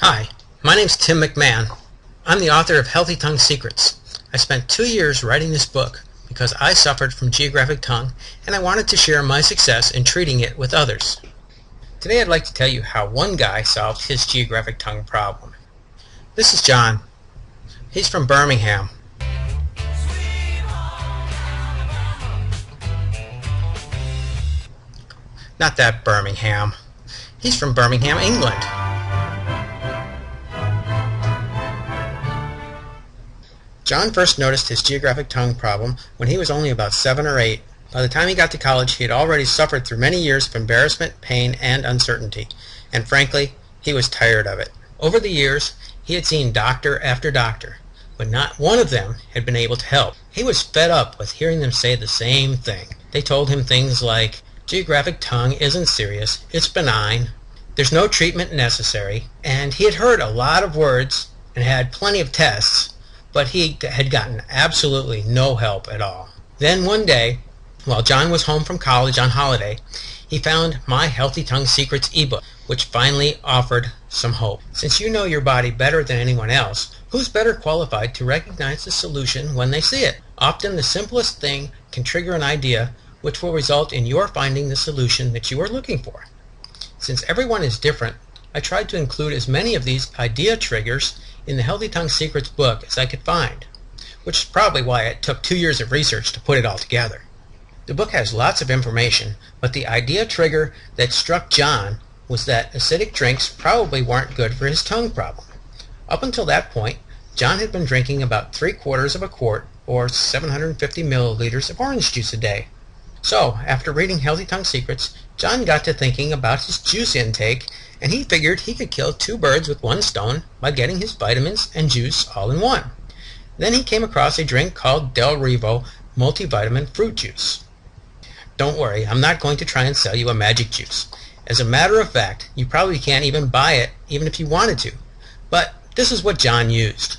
Hi, my name's Tim McMahon. I'm the author of Healthy Tongue Secrets. I spent 2 years writing this book because I suffered from geographic tongue and I wanted to share my success in treating it with others. Today I'd like to tell you how one guy solved his geographic tongue problem. This is John. He's from Birmingham. Not that Birmingham. He's from Birmingham, England. John first noticed his geographic tongue problem when he was only about 7 or 8. By the time he got to college, he had already suffered through many years of embarrassment, pain, and uncertainty, and frankly, he was tired of it. Over the years, he had seen doctor after doctor, but not one of them had been able to help. He was fed up with hearing them say the same thing. They told him things like, geographic tongue isn't serious, it's benign, there's no treatment necessary, and he had heard a lot of words and had plenty of tests, but he had gotten absolutely no help at all. Then one day, while John was home from college on holiday, he found my Healthy Tongue Secrets ebook, which finally offered some hope. Since you know your body better than anyone else, who's better qualified to recognize the solution when they see it? Often the simplest thing can trigger an idea which will result in your finding the solution that you are looking for. Since everyone is different, I tried to include as many of these idea triggers in the Healthy Tongue Secrets book as I could find, which is probably why it took 2 years of research to put it all together. The book has lots of information, but the idea trigger that struck John was that acidic drinks probably weren't good for his tongue problem. Up until that point, John had been drinking about 3/4 of a quart, or 750 milliliters of orange juice a day. So, after reading Healthy Tongue Secrets, John got to thinking about his juice intake, and he figured he could kill 2 birds with 1 stone by getting his vitamins and juice all in one. Then he came across a drink called Del Revo multivitamin fruit juice. Don't worry, I'm not going to try and sell you a magic juice. As a matter of fact, you probably can't even buy it, even if you wanted to. But this is what John used.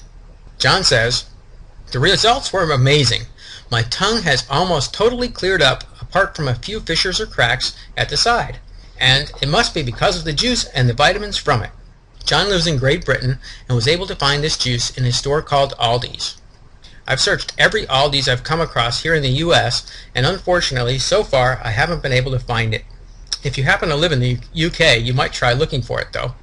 John says, "The results were amazing. My tongue has almost totally cleared up apart from a few fissures or cracks at the side. And it must be because of the juice and the vitamins from it." John lives in Great Britain and was able to find this juice in a store called Aldi's. I've searched every Aldi's I've come across here in the US, and unfortunately, so far, I haven't been able to find it. If you happen to live in the UK, you might try looking for it, though.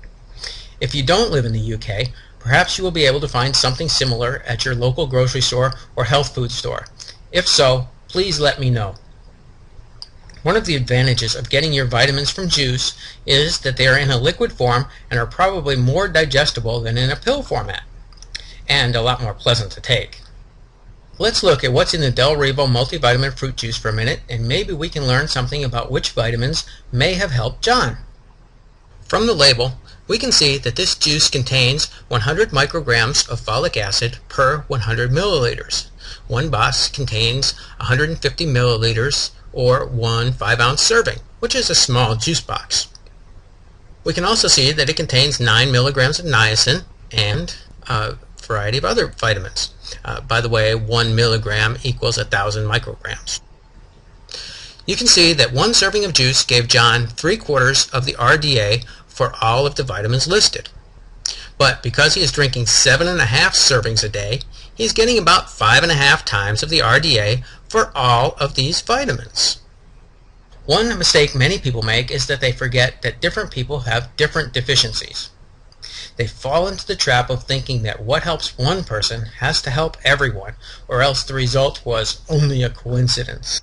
If you don't live in the UK, perhaps you will be able to find something similar at your local grocery store or health food store. If so, please let me know. One of the advantages of getting your vitamins from juice is that they are in a liquid form and are probably more digestible than in a pill format, and a lot more pleasant to take. Let's look at what's in the Del Revo multivitamin fruit juice for a minute, and maybe we can learn something about which vitamins may have helped John. From the label, we can see that this juice contains 100 micrograms of folic acid per 100 milliliters. One box contains 150 milliliters, or 1 5-ounce serving, which is a small juice box. We can also see that it contains 9 milligrams of niacin and a variety of other vitamins. By the way, 1 milligram equals 1,000 micrograms. You can see that 1 serving of juice gave John 3/4 of the RDA for all of the vitamins listed. But because he is drinking 7.5 servings a day, he's getting about 5.5 times of the RDA for all of these vitamins. One mistake many people make is that they forget that different people have different deficiencies. They fall into the trap of thinking that what helps one person has to help everyone, or else the result was only a coincidence.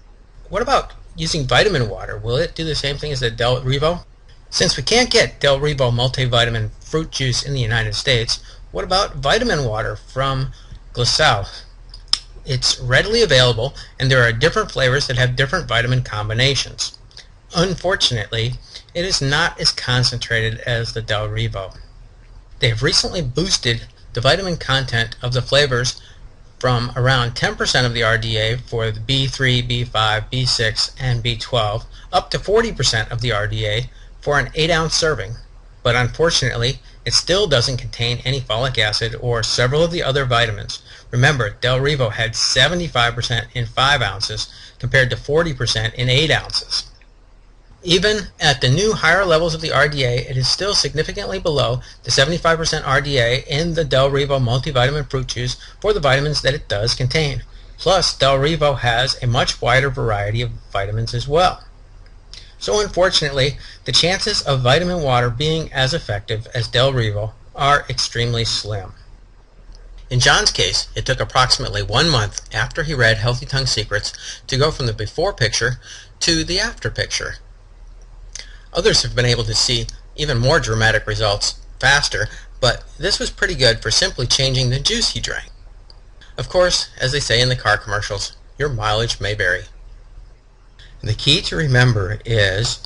What about using vitamin water? Will it do the same thing as the Del Revo? Since we can't get Del Revo multivitamin fruit juice in the United States, what about vitamin water from Glycel? It's readily available, and there are different flavors that have different vitamin combinations. Unfortunately, it is not as concentrated as the Del Revo. They have recently boosted the vitamin content of the flavors from around 10% of the RDA for the B3, B5, B6, and B12 up to 40% of the RDA for an 8-ounce serving. But unfortunately, it still doesn't contain any folic acid or several of the other vitamins. Remember, Del Revo had 75% in 5 ounces compared to 40% in 8 ounces. Even at the new higher levels of the RDA, it is still significantly below the 75% RDA in the Del Revo multivitamin fruit juice for the vitamins that it does contain. Plus, Del Revo has a much wider variety of vitamins as well. So unfortunately, the chances of vitamin water being as effective as Del Revo are extremely slim. In John's case, it took approximately 1 month after he read Healthy Tongue Secrets to go from the before picture to the after picture. Others have been able to see even more dramatic results faster, but this was pretty good for simply changing the juice he drank. Of course, as they say in the car commercials, your mileage may vary. The key to remember is,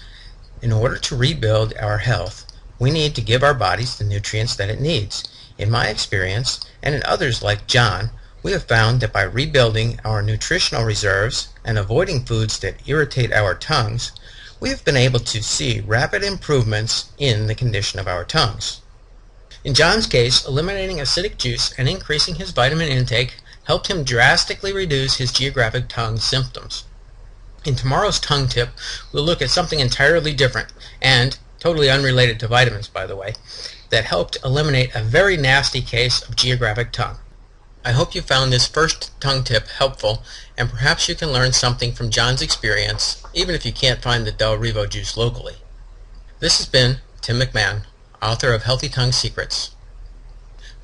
in order to rebuild our health, we need to give our bodies the nutrients that it needs. In my experience, and in others like John, we have found that by rebuilding our nutritional reserves and avoiding foods that irritate our tongues, we have been able to see rapid improvements in the condition of our tongues. In John's case, eliminating acidic juice and increasing his vitamin intake helped him drastically reduce his geographic tongue symptoms. In tomorrow's tongue tip, we'll look at something entirely different, and totally unrelated to vitamins, by the way, that helped eliminate a very nasty case of geographic tongue. I hope you found this first tongue tip helpful, and perhaps you can learn something from John's experience, even if you can't find the Del Revo juice locally. This has been Tim McMahon, author of Healthy Tongue Secrets.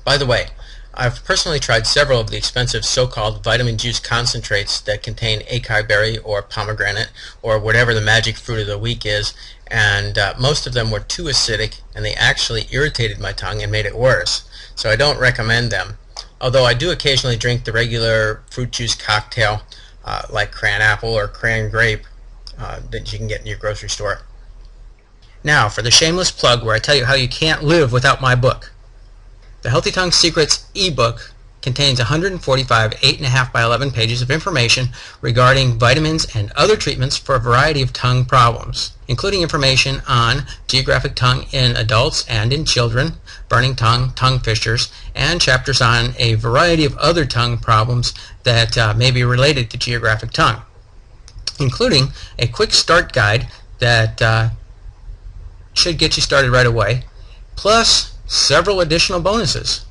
By the way, I've personally tried several of the expensive so-called vitamin juice concentrates that contain acai berry or pomegranate or whatever the magic fruit of the week is, and most of them were too acidic, and they actually irritated my tongue and made it worse, so I don't recommend them. Although I do occasionally drink the regular fruit juice cocktail like cran apple or cran grape that you can get in your grocery store. Now for the shameless plug where I tell you how you can't live without my book. The Healthy Tongue Secrets ebook contains 145 8.5 by 11 pages of information regarding vitamins and other treatments for a variety of tongue problems, including information on geographic tongue in adults and in children, burning tongue, tongue fissures, and chapters on a variety of other tongue problems that may be related to geographic tongue, including a quick start guide that should get you started right away, plus several additional bonuses.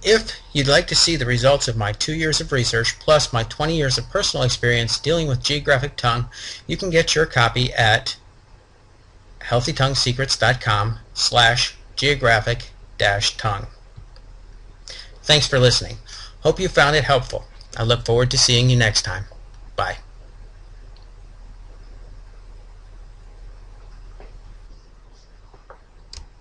If you'd like to see the results of my 2 years of research plus my 20 years of personal experience dealing with geographic tongue, you can get your copy at healthytonguesecrets.com/geographic-tongue. Thanks for listening. Hope you found it helpful. I look forward to seeing you next time. Bye.